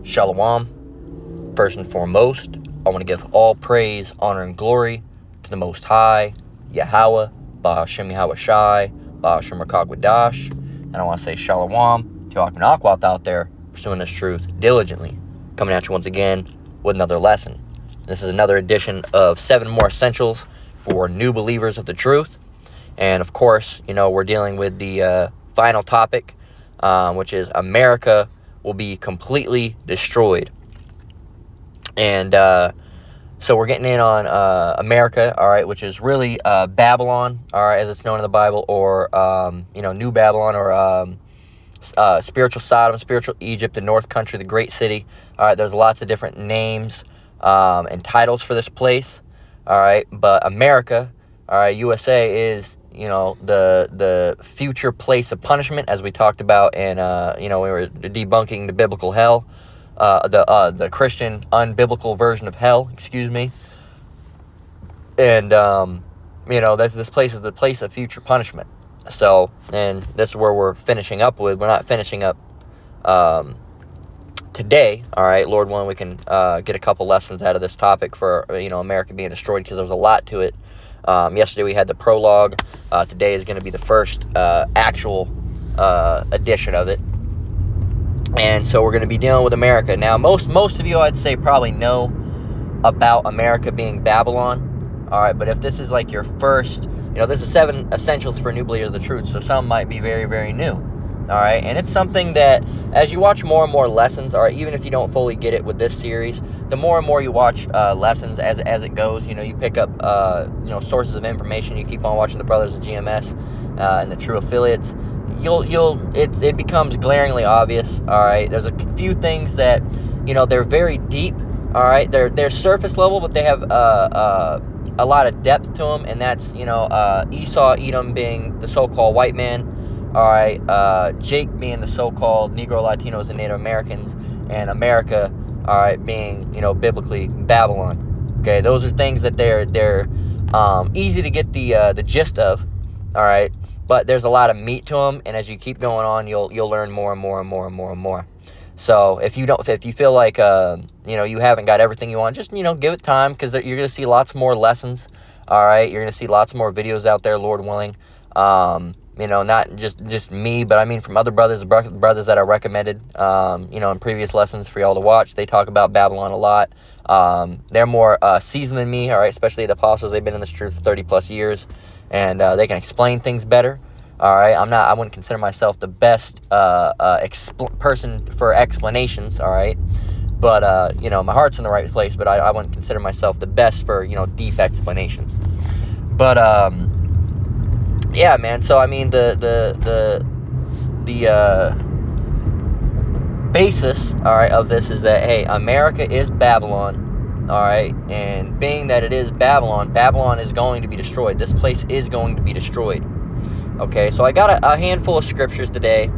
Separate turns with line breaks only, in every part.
Shalom. First and foremost, I want to give all praise, honor, and glory to the Most High, Yahweh, Ba'ashem Yahweh Shai, Ba'ashem Rakagwadash, and I want to say Shalom to Akmanakwath out there pursuing this truth diligently, coming at you once again with another lesson. This is another edition of 7 more essentials for new believers of the truth, and of course, we're dealing with the final topic, which is America will be completely destroyed. And so we're getting in on America, all right, which is really Babylon, all right, as it's known in the Bible, or New Babylon, or spiritual Sodom, spiritual Egypt, the North Country, the Great City. All right, there's lots of different names and titles for this place, all right, but America, all right, USA is the future place of punishment, as we talked about, and we were debunking the biblical hell, the Christian unbiblical version of hell, and this place is the place of future punishment. So, and this is where we're finishing up with. We're not finishing up today, all right. Lord willing, we can get a couple lessons out of this topic for America being destroyed, because there's a lot to it. Yesterday we had the prologue. Today is going to be the first actual edition of it. And so we're going to be dealing with America. Now, most of you, I'd say, probably know about America being Babylon. All right, but if this is like your first, this is 7 essentials for new believers of the truth. So some might be very, very new. All right, and it's something that as you watch more and more lessons, all right, even if you don't fully get it with this series, the more and more you watch lessons as it goes, you pick up sources of information. You keep on watching the brothers of GMS and the true affiliates. It becomes glaringly obvious. All right, there's a few things that they're very deep. All right, they're surface level, but they have a lot of depth to them, and that's Esau, Edom being the so-called white man. All right, Jake being the so-called Negro, Latinos, and Native Americans, and America, all right, being biblically Babylon. Okay, those are things that they're easy to get the gist of. All right, but there's a lot of meat to them, and as you keep going on, you'll learn more and more and more and more and more. So if you feel like you haven't got everything you want, just give it time, because you're gonna see lots more lessons. All right, you're gonna see lots more videos out there, Lord willing. Not just me, but I mean from other brothers that I recommended, in previous lessons for y'all to watch. They talk about Babylon a lot. They're more seasoned than me, all right, especially the apostles. They've been in this truth for 30 plus years, and they can explain things better. All right, I wouldn't consider myself the best person for explanations, all right, but my heart's in the right place, but I wouldn't consider myself the best for deep explanations. But yeah, man. So I mean, the basis, all right, of this is that, hey, America is Babylon, all right, and being that it is Babylon, Babylon is going to be destroyed. This place is going to be destroyed. Okay, so I got a handful of scriptures today. 2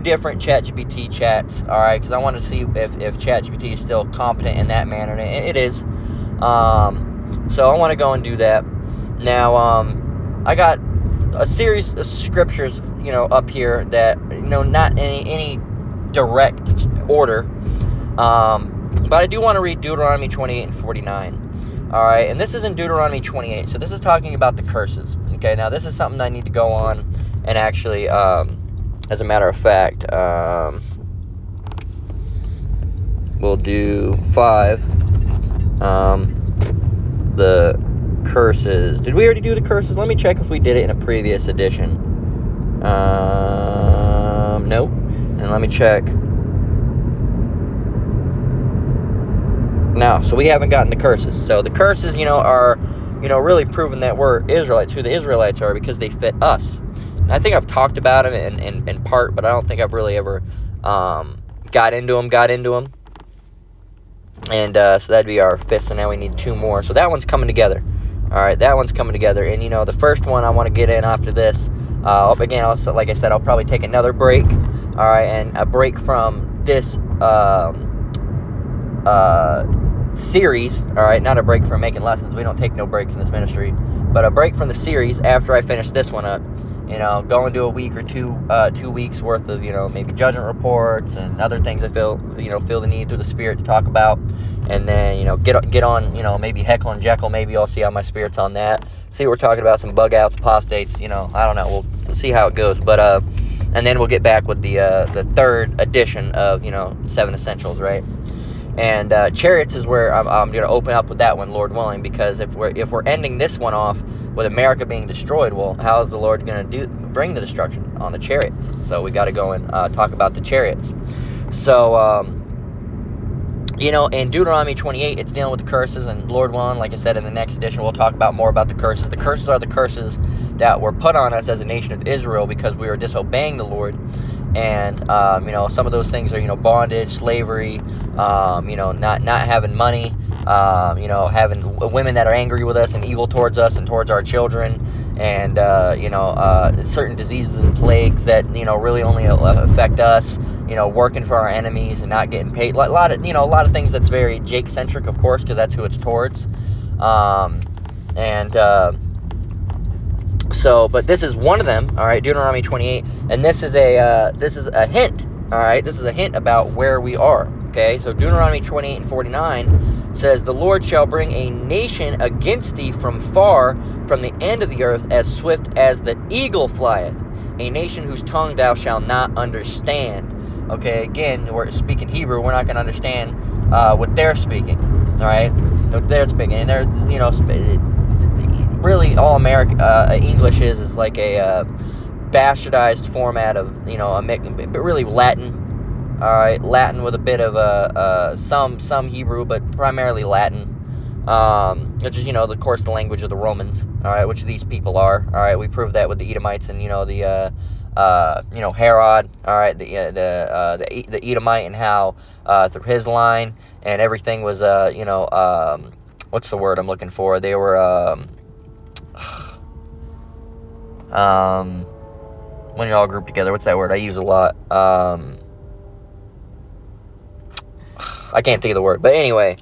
different ChatGPT chats, all right, because I want to see if ChatGPT is still competent in that manner, and it is. So I want to go and do that. Now, I got a series of scriptures, up here that, not in any direct order, but I do want to read Deuteronomy 28 and 49, all right, and this is in Deuteronomy 28, so this is talking about the curses, okay. Now, this is something I need to go on and actually, as a matter of fact, we'll do 5, the curses. Did we already do the curses? Let me check if we did it in a previous edition. Nope. And let me check. No, so we haven't gotten the curses. So the curses, are, really proving that we're Israelites, who the Israelites are, because they fit us. And I think I've talked about them in part, but I don't think I've really ever got into them. And so that'd be our 5th, so now we need 2 more. So that one's coming together. All right, that one's coming together. And, the first one I want to get in after this, again, like I said, I'll probably take another break, all right, and a break from this series, all right, not a break from making lessons. We don't take no breaks in this ministry, but a break from the series after I finish this one up. going to a week or 2 weeks worth of, maybe judgment reports and other things I feel the need through the Spirit to talk about. And then, get on, maybe Heckle and Jekyll. Maybe I'll see how my Spirit's on that. See what we're talking about, some bug outs, apostates, I don't know. We'll see how it goes. But, and then we'll get back with the third edition of, 7 Essentials, right? And Chariots is where I'm going to open up with that one, Lord willing, because if we're ending this one off with America being destroyed, well, how is the Lord going to bring the destruction on the chariots? So we got to go and talk about the chariots. So, in Deuteronomy 28, it's dealing with the curses, and Lord willing, like I said, in the next edition, we'll talk about more about the curses. The curses are the curses that were put on us as a nation of Israel because we were disobeying the Lord. And, some of those things are, bondage, slavery, not having money, having women that are angry with us and evil towards us and towards our children, and, certain diseases and plagues that, really only affect us, working for our enemies and not getting paid. A lot of things that's very Jake-centric, of course, because that's who it's towards. But this is one of them, all right, Deuteronomy 28, and this is a hint, all right, this is a hint about where we are, okay? So Deuteronomy 28 and 49 says, "The Lord shall bring a nation against thee from far, from the end of the earth, as swift as the eagle flieth, a nation whose tongue thou shalt not understand." Okay, again, we're speaking Hebrew, we're not going to understand what they're speaking, all right, what they're speaking, and they're, really all American English is like a bastardized format of but really Latin, all right, Latin with a bit of some Hebrew, but primarily Latin, which is of course the language of the Romans, all right, which these people are, all right. We proved that with the Edomites and Herod, all right, the Edomite, and how through his line and everything was what's the word I'm looking for? They were when you're all grouped together, what's that word I use a lot? I can't think of the word, but anyway,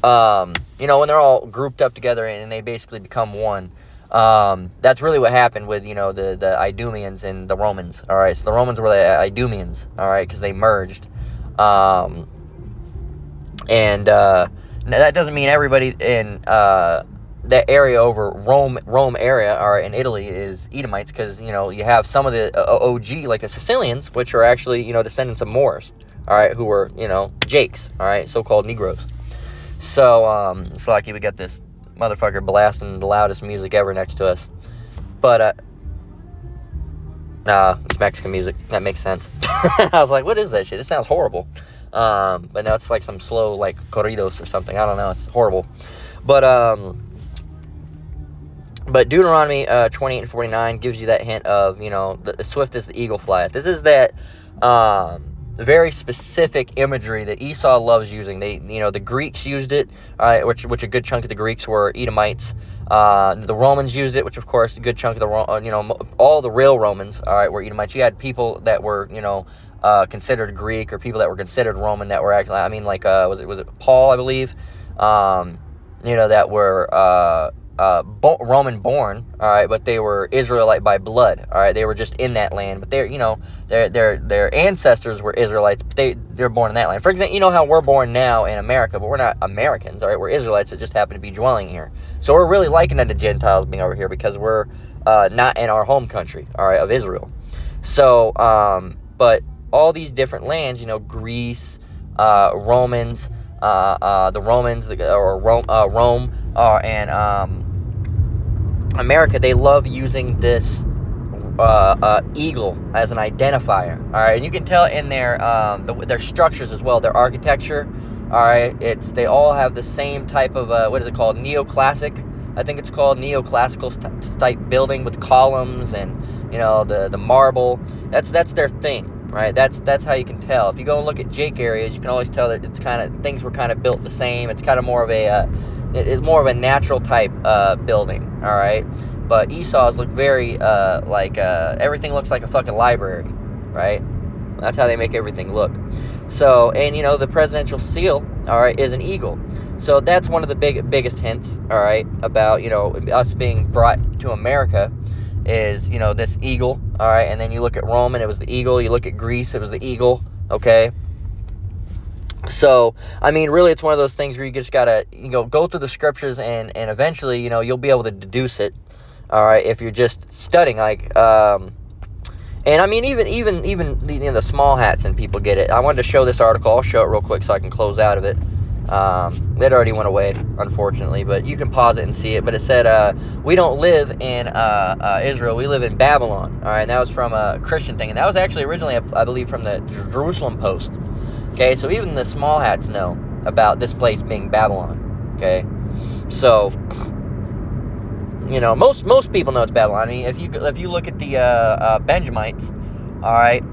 when they're all grouped up together and they basically become one, that's really what happened with, the Idumeans and the Romans, all right? So the Romans were the Idumeans, all right, because they merged, and that doesn't mean everybody in that area over Rome area, or in Italy, is Edomites, because you have some of the OG, like the Sicilians, which are actually descendants of Moors, all right, who were Jakes, all right, so-called Negroes. So it's lucky we got this motherfucker blasting the loudest music ever next to us, but nah, it's Mexican music. That makes sense. I was like, what is that shit? It sounds horrible. But no, it's like some slow, like corridos or something. I don't know. It's horrible. But Deuteronomy 28 and 49 gives you that hint of, the swift as the eagle flieth. This is that very specific imagery that Esau loves using. They, the Greeks used it, which a good chunk of the Greeks were Edomites. The Romans used it, which of course a good chunk of the, all the real Romans, all right, were Edomites. You had people that were, considered Greek, or people that were considered Roman that were actually, was it Paul, I believe, that were Roman born, all right, but they were Israelite by blood, all right. They were just in that land, but their ancestors were Israelites, but they're born in that land. For example, how we're born now in America, but we're not Americans, all right. We're Israelites that just happen to be dwelling here. So we're really liking the Gentiles being over here because we're not in our home country, all right, of Israel. So, but all these different lands, Greece, Romans, the Romans, Rome, and America, they love using this eagle as an identifier, all right, and you can tell in their structures as well, their architecture, all right, they all have the same type of what is it called, neoclassic, I think it's called, neoclassical type building with columns and the marble. That's their thing, right? That's how you can tell. If you go and look at Jake areas, you can always tell that it's kind of, things were kind of built the same. It's kind of more of it's more of a natural type building, all right. But Esau's look very everything looks like a fucking library, right? That's how they make everything look. So, and the presidential seal, all right, is an eagle. So that's one of the biggest hints, all right, about us being brought to America, is, you know, this eagle, all right? And then you look at Rome, and it was the eagle. You look at Greece, it was the eagle, okay? So, I mean, really, it's one of those things where you just gotta, you know, go through the scriptures, and eventually, you know, you'll be able to deduce it, all right, if you're just studying, like, and I mean, even the, you know, the small hats and people get it. I wanted to show this article. I'll show it real quick so I can close out of it. It already went away, unfortunately, but you can pause it and see it. But it said, we don't live in Israel, we live in Babylon. All right, and that was from a Christian thing, and that was actually originally, I believe, from the Jerusalem Post. Okay, so even the small hats know about this place being Babylon. Okay, so, you know, most people know it's Babylon. I mean, if you look at the Benjamites, all right,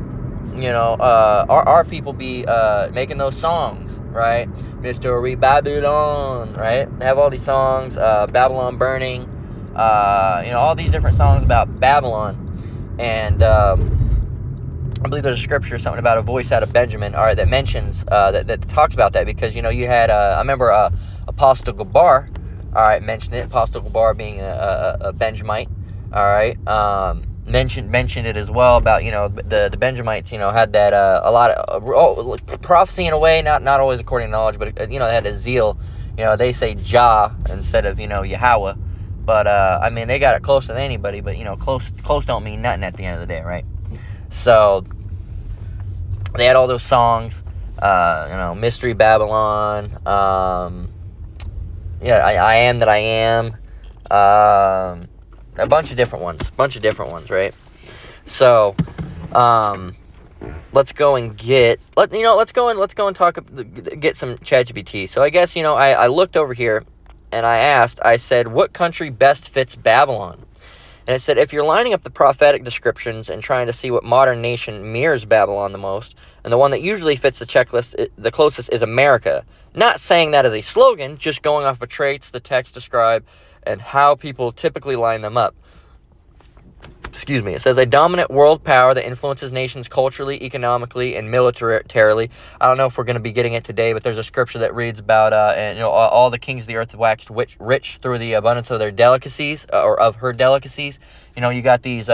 you know, our people be making those songs, right? Mystery Babylon, right? They have all these songs, Babylon Burning, you know, all these different songs about Babylon, and I believe there's a scripture or something about a voice out of Benjamin, all right, that mentions, that talks about that, because, you know, you had, I remember Apostle Gabar, all right, mentioned it, Apostle Gabar being a Benjamite, all right, mentioned it as well about, you know, the Benjamites, you know, had that, a lot of prophecy in a way, not always according to knowledge, but, you know, they had a zeal, you know, they say Jah instead of, you know, Yahweh, but, I mean, they got it closer than anybody, but, you know, close don't mean nothing at the end of the day, right? So, they had all those songs, you know, Mystery Babylon, yeah, I Am That I Am, a bunch of different ones, right? So, let's go and get some ChatGPT. So I guess, you know, I looked over here and I said, what country best fits Babylon? And it said, if you're lining up the prophetic descriptions and trying to see what modern nation mirrors Babylon the most, and the one that usually fits the checklist the closest is America. Not saying that as a slogan, just going off of traits the text describe and how people typically line them up. Excuse me. It says a dominant world power that influences nations culturally, economically, and militarily. I don't know if we're going to be getting it today, but there's a scripture that reads about, and, you know, all the kings of the earth waxed rich through the abundance of their delicacies, or of her delicacies. You know, you got these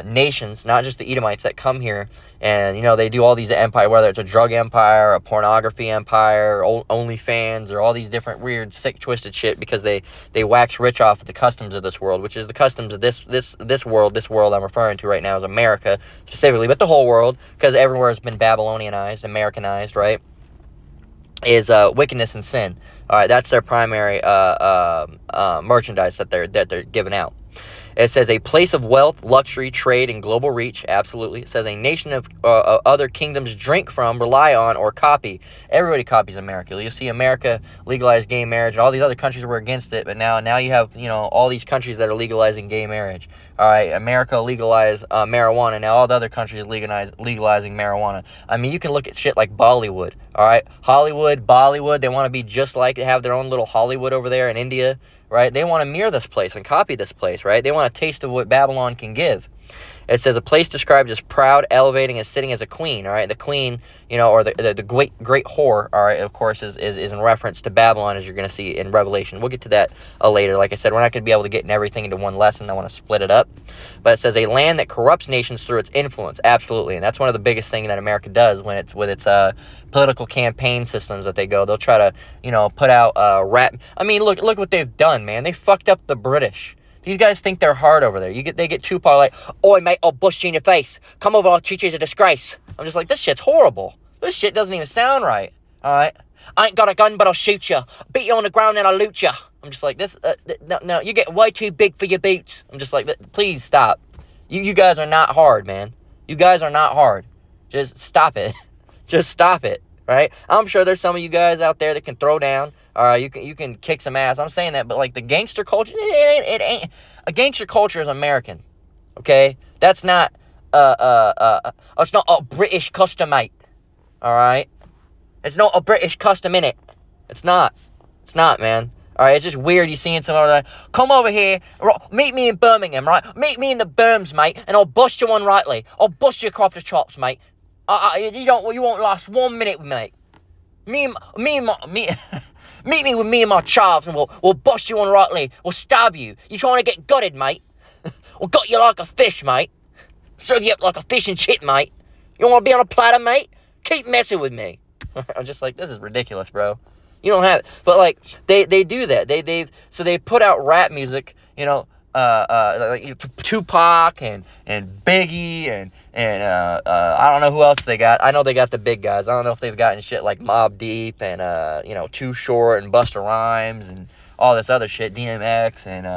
nations, not just the Edomites, that come here, and, you know, they do all these empire, whether it's a drug empire, a pornography empire, OnlyFans, or all these different weird, sick, twisted shit, because they wax rich off of the customs of this world, which is the customs of this world I'm referring to right now is America, specifically, but the whole world, because everywhere has been Babylonianized, Americanized, right, is wickedness and sin. All right, that's their primary merchandise that they're giving out. It says a place of wealth, luxury, trade, and global reach. Absolutely. It says a nation of other kingdoms drink from, rely on, or copy. Everybody copies America. You see America legalize gay marriage. All these other countries were against it, but now you have, you know, all these countries that are legalizing gay marriage. All right, America legalized marijuana. Now all the other countries legalizing marijuana. I mean, you can look at shit like Bollywood. All right, Hollywood, Bollywood. They want to be just like, they have their own little Hollywood over there in India. Right? They want to mirror this place and copy this place, right? They want a taste of what Babylon can give. It says a place described as proud, elevating, and sitting as a queen, all right? The queen, you know, or the great whore, all right, of course, is in reference to Babylon, as you're going to see in Revelation. We'll get to that later. Like I said, we're not going to be able to get everything into one lesson. I want to split it up. But it says a land that corrupts nations through its influence. Absolutely. And that's one of the biggest things that America does when it's with its political campaign systems that they go. They'll try to, you know, put out rap. I mean, look what they've done, man. They fucked up the British. These guys think they're hard over there. They get too far, like, oi, mate, I'll bust you in your face. Come over, I'll treat you as a disgrace. I'm just like, this shit's horrible. This shit doesn't even sound right, all right? I ain't got a gun, but I'll shoot you. Beat you on the ground and I'll loot you. I'm just like, this, no, you're getting way too big for your boots. I'm just like, please stop. You guys are not hard, man. You guys are not hard. Just stop it. Just stop it, right? I'm sure there's some of you guys out there that can throw down. You can kick some ass. I'm saying that, but like the gangster culture, it ain't. A gangster culture is American, okay? That's not it's not a British custom, mate. All right, it's not a British custom in it. It's not, man. All right, it's just weird. You seeing some other, come over here, meet me in Birmingham, right? Meet me in the Berms, mate, and I'll bust you one rightly. I'll bust you across the chops, mate. You won't last 1 minute with me. Meet me with me and my chavs, and we'll bust you on rightly. We'll stab you. You trying to get gutted, mate? We'll gut you like a fish, mate. Serve you up like a fish and chip, mate. You want to be on a platter, mate? Keep messing with me. I'm just like, this is ridiculous, bro. You don't have it. But, like, they do that. So they put out rap music, you know, like Tupac and Biggie and I don't know who else they got. I know they got the big guys. I don't know if they've gotten shit like Mobb Deep and you know, Too Short and Busta Rhymes and all this other shit, DMX and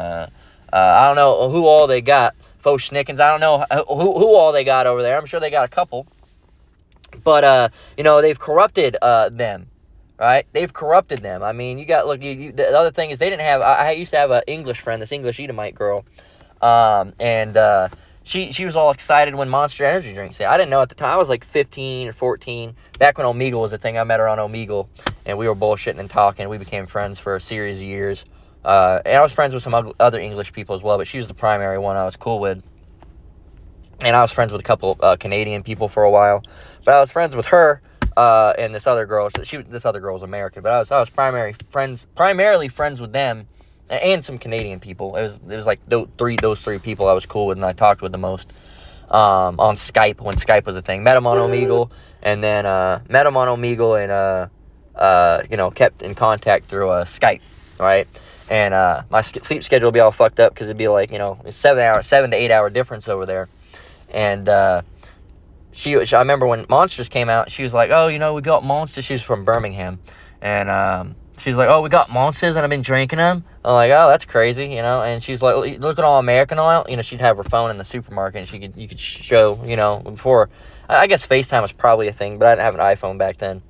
I don't know who all they got. Fo Schnickens. I don't know who all they got over there. I'm sure they got a couple. But you know, they've corrupted them. Right? They've corrupted them. I mean, you got, look, the other thing is they didn't have, I used to have an English friend, this English Edomite girl, and she was all excited when Monster Energy drinks hit. I didn't know at the time. I was like 15 or 14, back when Omegle was a thing. I met her on Omegle, and we were bullshitting and talking. We became friends for a series of years, and I was friends with some other English people as well, but she was the primary one I was cool with, and I was friends with a couple Canadian people for a while, but I was friends with her, and this other girl. This other girl was American, but I was primarily friends with them and some Canadian people. It was like those three people I was cool with and I talked with the most on Skype when Skype was a thing. Met them on Omegle, and then you know, kept in contact through Skype, right? And my sleep schedule would be all fucked up because it'd be like, you know, 7 to 8 hour difference over there, and She, I remember when Monsters came out, she was like, oh, you know, we got Monsters. She was from Birmingham. And she's like, oh, we got Monsters and I've been drinking them. I'm like, oh, that's crazy, you know. And she's like, look at all American oil. You know, she'd have her phone in the supermarket and you could show, you know, before. I guess FaceTime was probably a thing, but I didn't have an iPhone back then.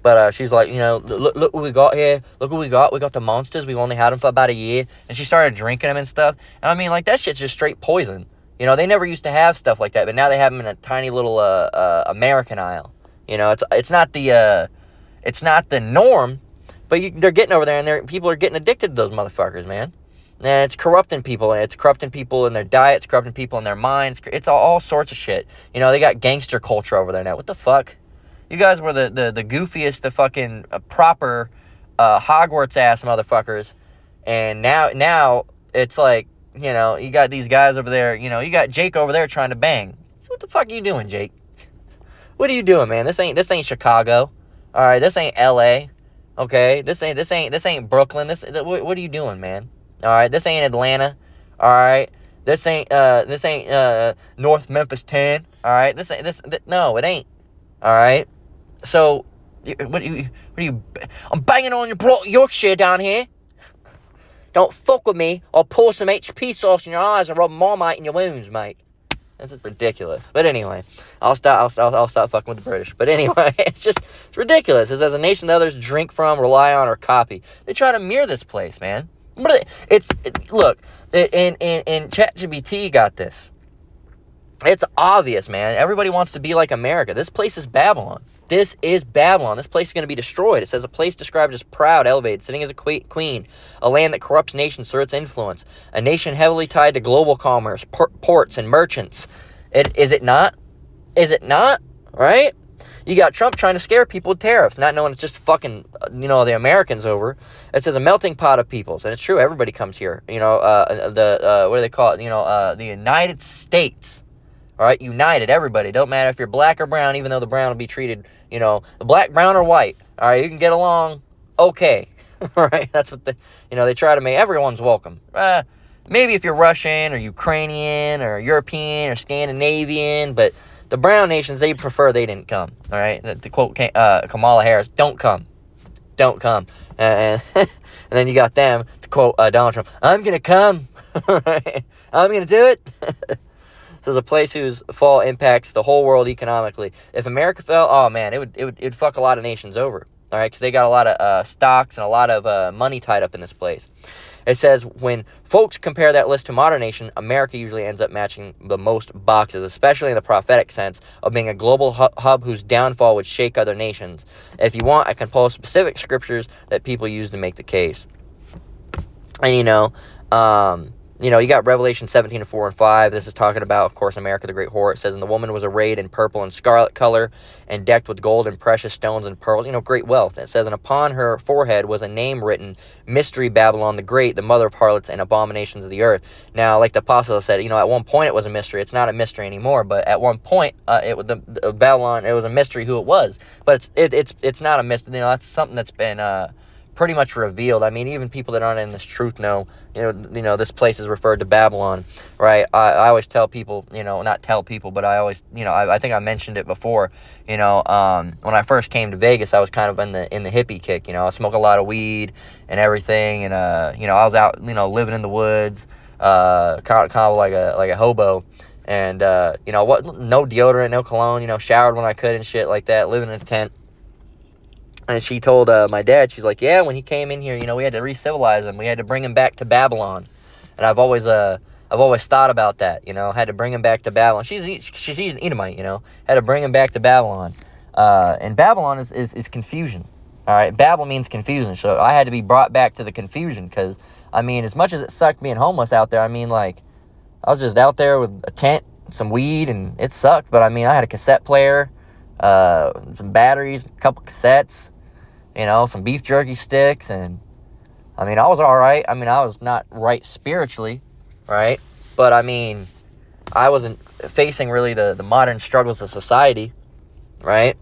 But she's like, you know, look what we got here. Look what we got. We got the Monsters. We've only had them for about a year. And she started drinking them and stuff. And I mean, like, that shit's just straight poison. You know, they never used to have stuff like that, but now they have them in a tiny little American aisle. You know, it's not the norm, but they're getting over there, and people are getting addicted to those motherfuckers, man. And it's corrupting people, and it's corrupting people in their diets, corrupting people in their minds. It's all sorts of shit. You know, they got gangster culture over there now. What the fuck? You guys were the goofiest, the fucking proper Hogwarts ass motherfuckers, and now it's like, you know, you got these guys over there, you know, you got Jake over there trying to bang. So what the fuck are you doing, Jake? What are you doing, man? This ain't Chicago. All right, this ain't LA. Okay? This ain't Brooklyn. What are you doing, man? All right, this ain't Atlanta. All right? This ain't North Memphis 10. All right? No, it ain't. All right? So what are you I'm banging on your block Yorkshire down here. Don't fuck with me. I'll pour some HP sauce in your eyes and rub Marmite in your wounds, mate. This is ridiculous. But anyway, I'll stop fucking with the British. But anyway, it's ridiculous. It's as a nation that others drink from, rely on, or copy. They try to mirror this place, man. Look, and ChatGPT got this. It's obvious, man. Everybody wants to be like America. This place is Babylon. This is Babylon. This place is going to be destroyed. It says a place described as proud, elevated, sitting as a queen, a land that corrupts nations through its influence, a nation heavily tied to global commerce, ports, and merchants. Is it not? Is it not? Right? You got Trump trying to scare people with tariffs, not knowing it's just fucking, you know, the Americans over. It says a melting pot of peoples, and it's true. Everybody comes here. You know, what do they call it? You know, the United States. All right, united, everybody. Don't matter if you're black or brown, even though the brown will be treated, you know, black, brown, or white. All right, you can get along okay. All right, that's what they try to make. Everyone's welcome. Maybe if you're Russian or Ukrainian or European or Scandinavian, but the brown nations, they prefer they didn't come. All right, to quote Kamala Harris, don't come. Don't come. And then you got them to quote Donald Trump, I'm going to come. Right? I'm going to do it. So it's a place whose fall impacts the whole world economically. If America fell, oh man, it'd fuck a lot of nations over. All right, because they got a lot of stocks and a lot of money tied up in this place. It says when folks compare that list to modern nation, America usually ends up matching the most boxes, especially in the prophetic sense of being a global hub whose downfall would shake other nations. If you want, I can pull specific scriptures that people use to make the case. And you know, You got Revelation 17:4 and 5. This is talking about, of course, America the Great Whore. It says, and the woman was arrayed in purple and scarlet color and decked with gold and precious stones and pearls, great wealth. And it says, and upon her forehead was a name written, Mystery Babylon the Great, the mother of harlots and abominations of the earth. Now, like the apostle said, at one point it was a mystery. It's not a mystery anymore, but at one point, it was the Babylon, it was a mystery who it was. But it's not a mystery. That's something that's been pretty much revealed. I mean, even people that aren't in this truth know, this place is referred to Babylon, right? I always tell people, not tell people, but I always, I think I mentioned it before, when I first came to Vegas, I was kind of in the hippie kick, I smoked a lot of weed and everything, and, I was out, living in the woods, kind of like a hobo, and, no deodorant, no cologne, showered when I could and shit like that, living in a tent. And she told my dad, she's like, yeah, when he came in here, we had to re-civilize him. We had to bring him back to Babylon. And I've always thought about that, had to bring him back to Babylon. She's an Edomite, had to bring him back to Babylon. And Babylon is confusion, all right? Babel means confusion. So I had to be brought back to the confusion because, as much as it sucked being homeless out there, I was just out there with a tent, some weed, and it sucked. But, I had a cassette player, some batteries, a couple cassettes, some beef jerky sticks, and, I was all right. I was not right spiritually, right? But, I wasn't facing really the modern struggles of society, right?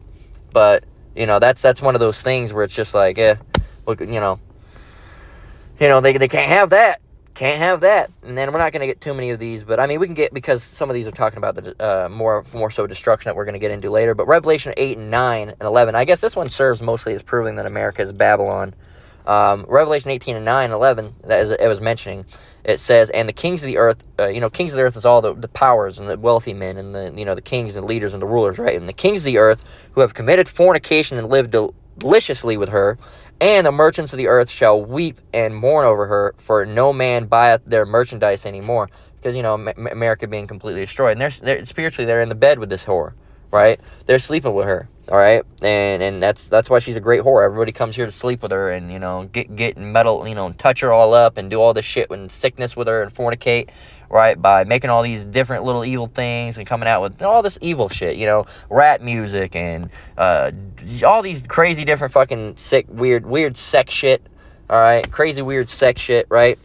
But, that's one of those things where it's just like, look, they can't have that. Can't have that. And then we're not going to get too many of these, but we can get, because some of these are talking about the more so destruction that we're going to get into later. But Revelation 8 and 9 and 11, I guess this one serves mostly as proving that America is Babylon. Revelation 18 and 9 and 11, it was mentioning, it says, and the kings of the earth, kings of the earth is all the powers and the wealthy men and the kings and leaders and the rulers, right? And the kings of the earth who have committed fornication and lived deliciously with her, and the merchants of the earth shall weep and mourn over her, for no man buyeth their merchandise anymore. Because, America being completely destroyed. And they're spiritually, they're in the bed with this whore, right? They're sleeping with her, all right? And that's why she's a great whore. Everybody comes here to sleep with her and, get metal, and touch her all up and do all this shit and sickness with her and fornicate, right, by making all these different little evil things and coming out with all this evil shit, rap music and all these crazy different fucking sick, weird sex shit, all right, crazy weird sex shit, right?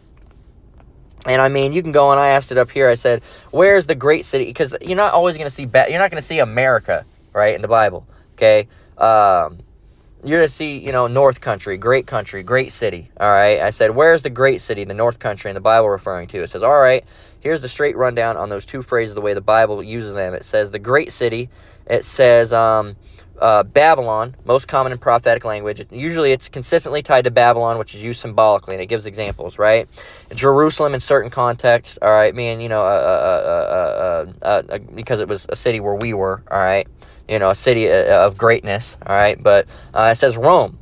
And you can go, and I asked it up here, I said, where's the great city? Because you're not always going to see, you're not going to see America, right, in the Bible, okay? You're going to see, North Country, great city, all right? I said, where's the great city, the North Country in the Bible referring to? It says, all right, here's the straight rundown on those two phrases, the way the Bible uses them. It says the great city, it says Babylon, most common in prophetic language. Usually it's consistently tied to Babylon, which is used symbolically, and it gives examples, right? Jerusalem in certain contexts, all right, meaning, because it was a city where we were, all right? A city of greatness, all right? But it says Rome,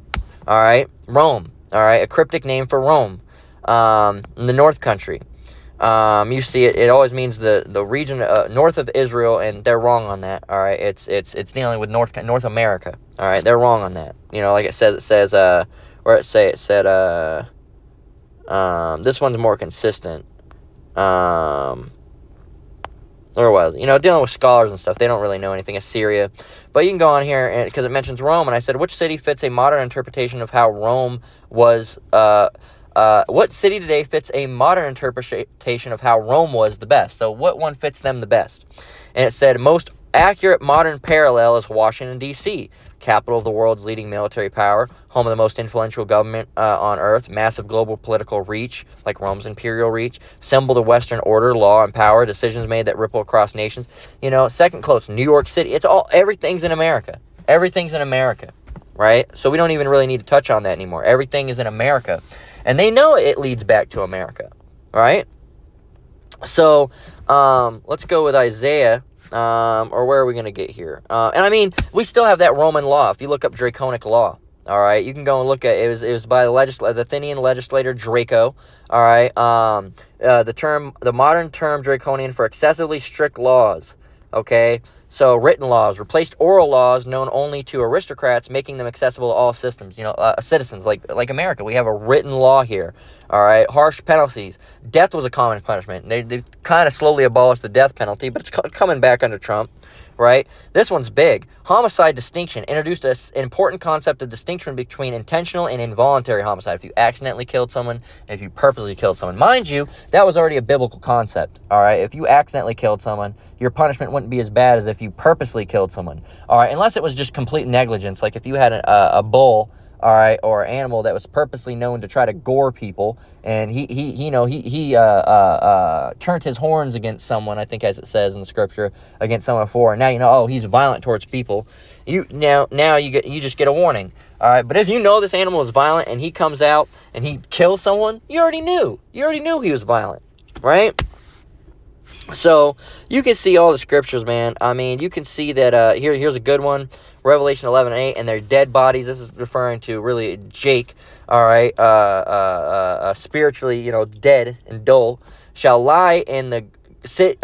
all right? Rome, all right? A cryptic name for Rome, in the North Country. You see it always means the region north of Israel, and they're wrong on that, all right? It's dealing with North America, all right? They're wrong on that. Like it said, this one's more consistent. Otherwise, dealing with scholars and stuff, they don't really know anything. Assyria. But you can go on here, because it mentions Rome, and I said, which city fits a modern interpretation of how Rome was, what city today fits a modern interpretation of how Rome was the best? So what one fits them the best? And it said, most accurate modern parallel is Washington, D.C., capital of the world's leading military power, home of the most influential government on earth, massive global political reach, like Rome's imperial reach, symbol of Western order, law, and power, decisions made that ripple across nations. Second close, New York City. Everything's in America. Everything's in America, right? So we don't even really need to touch on that anymore. Everything is in America. And they know it leads back to America, right? So, let's go with Isaiah, or where are we going to get here? We still have that Roman law. If you look up draconic law, all right, you can go and look at it. It was by the Athenian legislator Draco, all right? The modern term draconian for excessively strict laws, okay? So written laws replaced oral laws known only to aristocrats, making them accessible to all systems. Citizens like America. We have a written law here. All right, harsh penalties. Death was a common punishment. They kind of slowly abolished the death penalty, but it's coming back under Trump. Right? This one's big. Homicide distinction introduced an important concept of distinction between intentional and involuntary homicide. If you accidentally killed someone, and if you purposely killed someone. Mind you, that was already a biblical concept. All right? If you accidentally killed someone, your punishment wouldn't be as bad as if you purposely killed someone. All right? Unless it was just complete negligence. Like if you had a bull, all right, or an animal that was purposely known to try to gore people, and he turned his horns against someone, I think, as it says in the scripture, against someone before, and now he's violent towards people. You just get a warning. All right, but if you know this animal is violent and he comes out and he kills someone, you already knew he was violent, right? So you can see all the scriptures, man. I mean, you can see that here's a good one. Revelation 11:8, and their dead bodies. This is referring to really Jake. All right, spiritually, dead and dull, shall lie in the city.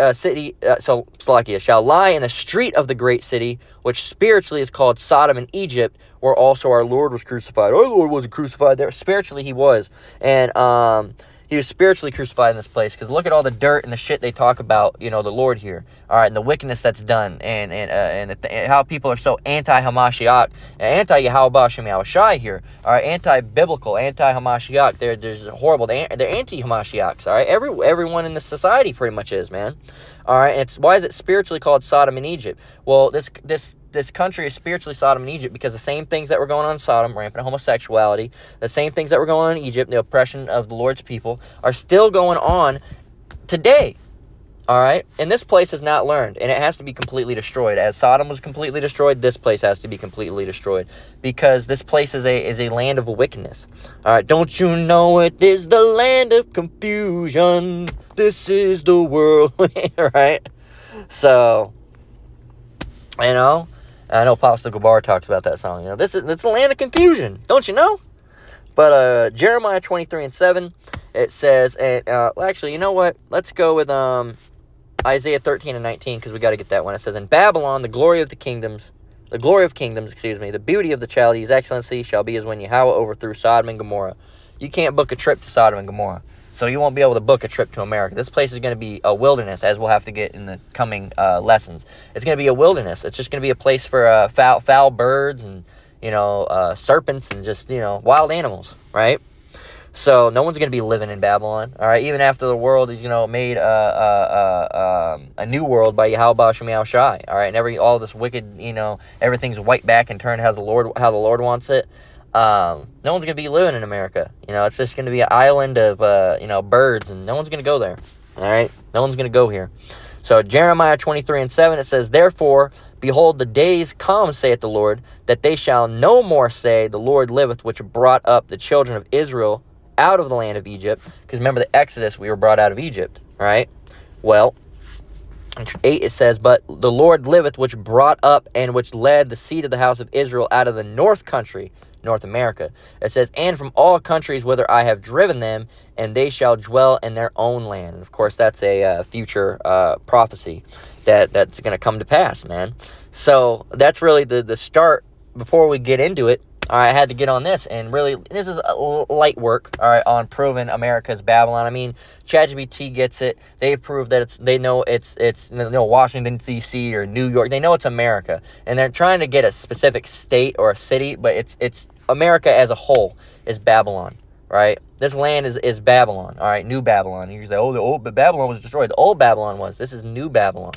Salakia shall lie in the street of the great city, which spiritually is called Sodom and Egypt, where also our Lord was crucified. Our Lord wasn't crucified there. Spiritually, he was, and he was spiritually crucified in this place, because look at all the dirt and the shit they talk about, the Lord here. All right, and the wickedness that's done, and how people are so anti-Hamashiach, anti-Yahweh Shem Yahushai here. All right, anti-biblical, anti-Hamashiach. There's horrible. They're anti-Hamashiachs. All right, everyone in the society pretty much is, man. All right, and why is it spiritually called Sodom and Egypt? Well, this country is spiritually Sodom and Egypt because the same things that were going on in Sodom, rampant homosexuality, the same things that were going on in Egypt, the oppression of the Lord's people, are still going on today. All right? And this place is not learned, and it has to be completely destroyed. As Sodom was completely destroyed, this place has to be completely destroyed, because this place is a land of wickedness. All right? Don't you know it is the land of confusion? This is the world. Right? So, I know Apostle Gabar talks about that song. It's a land of confusion. Don't you know? But Jeremiah 23:7, it says, and actually, you know what? Let's go with Isaiah 13:19, because we got to get that one. It says, in Babylon, the glory of kingdoms, the beauty of the Chaldees' excellency shall be as when Yahweh overthrew Sodom and Gomorrah. You can't book a trip to Sodom and Gomorrah, so you won't be able to book a trip to America. This place is going to be a wilderness, as we'll have to get in the coming lessons. It's going to be a wilderness. It's just going to be a place for foul birds and, serpents and just, wild animals, right? So no one's going to be living in Babylon, all right? Even after the world is, made a new world by Yahweh Shem Yahushai, all right? And all this wicked, everything's wiped back and turned how the Lord wants it. No one's going to be living in America. It's just going to be an island of, birds, and no one's going to go there, all right? No one's going to go here. So Jeremiah 23:7, it says, therefore, behold, the days come, saith the Lord, that they shall no more say, the Lord liveth, which brought up the children of Israel out of the land of Egypt. Because remember the Exodus, we were brought out of Egypt, right? Well, in 8 it says, but the Lord liveth, which brought up and which led the seed of the house of Israel out of the north country, North America. It says, and from all countries whither I have driven them, and they shall dwell in their own land. And of course, that's a future prophecy that's going to come to pass, man. So that's really the start. Before we get into it, I had to get on this, and really, this is light work, all right, on proving America's Babylon. I mean, ChatGPT gets it. They've proved that they know it's Washington, D.C. or New York. They know it's America, and they're trying to get a specific state or a city, but it's America as a whole is Babylon, right? This land is Babylon, all right, New Babylon. You say, the old Babylon was destroyed. The old Babylon was. This is New Babylon,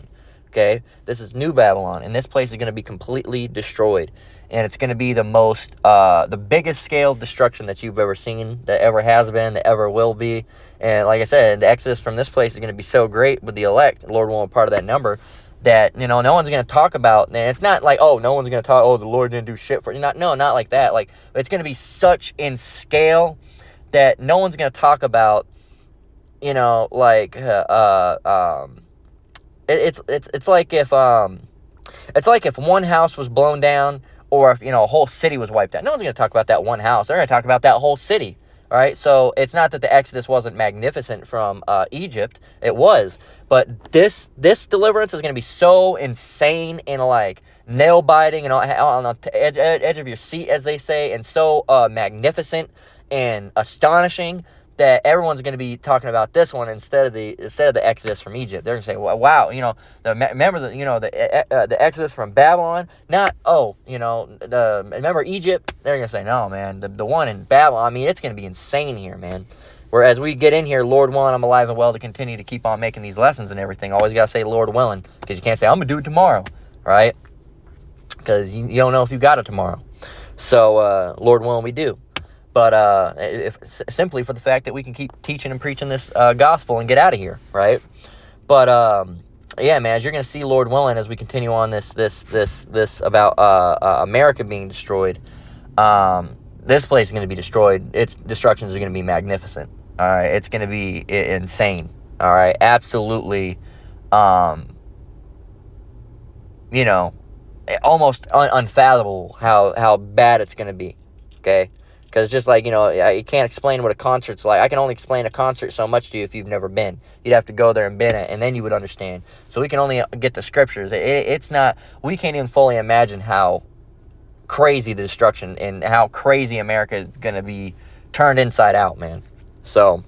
okay? This is New Babylon, and this place is going to be completely destroyed. And it's going to be the biggest scale destruction that you've ever seen, that ever has been, that ever will be. And like I said, the exodus from this place is going to be so great with the elect, the Lord will be part of that number, that, no one's going to talk about, and it's not like, no one's going to talk, the Lord didn't do shit for you. Not like that. Like, it's going to be such in scale that no one's going to talk about, it's like if one house was blown down, or if, a whole city was wiped out. No one's going to talk about that one house. They're going to talk about that whole city, All right, so it's not that the Exodus wasn't magnificent from Egypt. It was. But this deliverance is going to be so insane and like nail-biting and on the edge of your seat, as they say, and so magnificent and astonishing that everyone's going to be talking about this one instead of the Exodus from Egypt. They're going to say, "Wow, remember the Exodus from Babylon? Remember Egypt?" They're going to say, "No, man, the one in Babylon. I mean, it's going to be insane here, man." Whereas we get in here, Lord willing, I'm alive and well to continue to keep on making these lessons and everything. Always got to say Lord willing, because you can't say, I'm going to do it tomorrow, right? Because you don't know if you got it tomorrow. So, Lord willing, we do. But simply for the fact that we can keep teaching and preaching this gospel and get out of here, right? But, yeah, man, as you're going to see, Lord willing, as we continue on this about America being destroyed, this place is going to be destroyed. Its destructions are going to be magnificent. All right, it's going to be insane. All right, absolutely. Almost unfathomable how bad it's going to be. Okay, because just like you can't explain what a concert's like. I can only explain a concert so much to you if you've never been. You'd have to go there and been it, and then you would understand. So we can only get the scriptures. It's not. We can't even fully imagine how crazy the destruction and how crazy America is going to be turned inside out, man. So,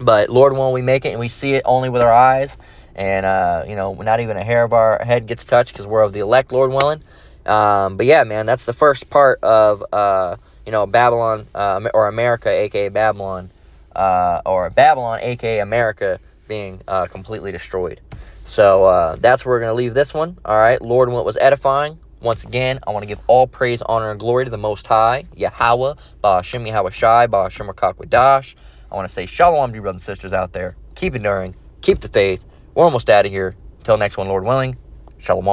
but Lord willing, we make it and we see it only with our eyes, and not even a hair of our head gets touched because we're of the elect, Lord willing. But yeah, man, that's the first part of Babylon or America, aka Babylon, or Babylon, aka America, being completely destroyed. So that's where we're gonna leave this one. All right, Lord willing, it was edifying. Once again, I want to give all praise, honor, and glory to the Most High, Yahweh, Ba'ashem Yahweh Shai, Ba'ashem Rakak. I want to say shalom to you brothers and sisters out there. Keep enduring, keep the faith. We're almost out of here. Until next one, Lord willing, shalom.